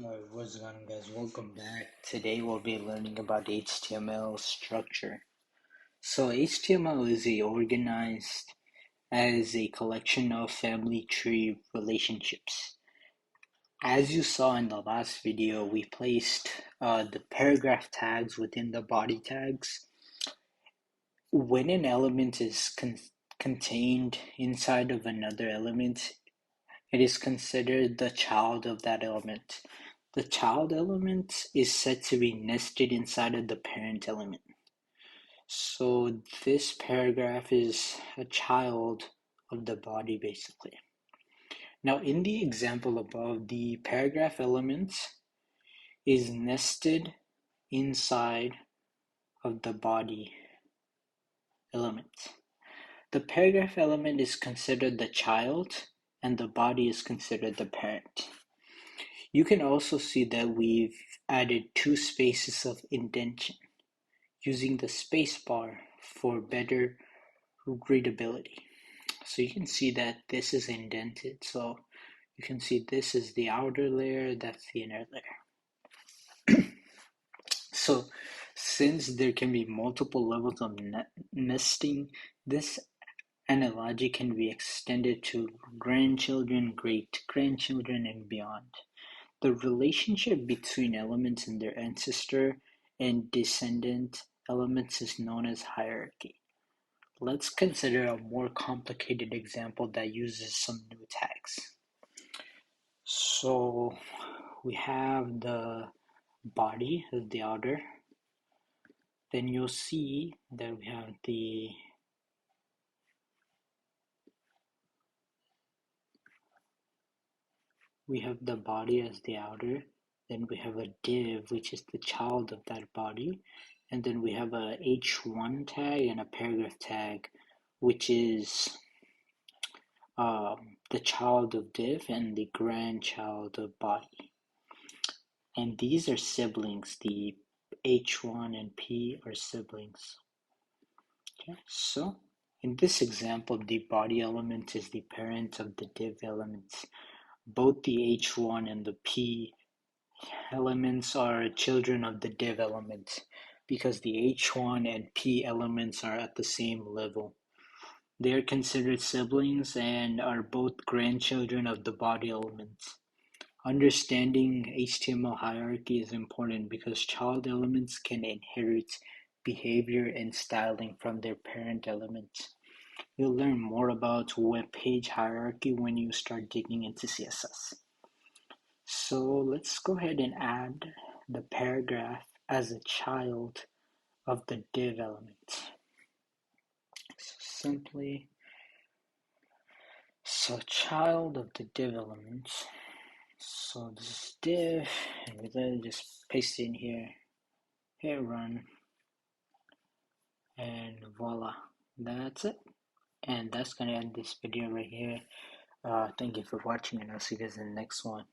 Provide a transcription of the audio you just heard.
Alright, what's going on, guys? Welcome back. Today we'll be learning about HTML structure. So HTML is organized as a collection of family tree relationships. As you saw in the last video, we placed the paragraph tags within the body tags. When an element is contained inside of another element, it is considered the child of that element. The child element is said to be nested inside of the parent element. So this paragraph is a child of the body, basically. Now, in the example above, the paragraph element is nested inside of the body element. The paragraph element is considered the child, and the body is considered the parent. You can also see that we've added two spaces of indentation using the space bar for better readability. So you can see that this is indented. So you can see this is the outer layer, that's the inner layer. So since there can be multiple levels of nesting, this analogy can be extended to grandchildren, great-grandchildren, and beyond. The relationship between elements and their ancestor and descendant elements is known as hierarchy. Let's consider a more complicated example that uses some new tags. So we have the body as the outer. Then you'll see that we have the body as the outer, then we have a div, which is the child of that body, and then we have a h1 tag and a paragraph tag, which is the child of div and the grandchild of body. And these are siblings. The h1 and p are siblings. Okay, so in this example, the body element is the parent of the div elements. Both the h1 and the p elements are children of the div element because the h1 and p elements are at the same level. They are considered siblings and are both grandchildren of the body elements. Understanding HTML hierarchy is important because child elements can inherit behavior and styling from their parent elements. You'll learn more about web page hierarchy when you start digging into CSS. So let's go ahead and add the paragraph as a child of the div element. So child of the div element. So this is div, and we then just paste it in here, hit run, and voila, that's it. And that's gonna end this video right here. Thank you for watching, and I'll see you guys in the next one.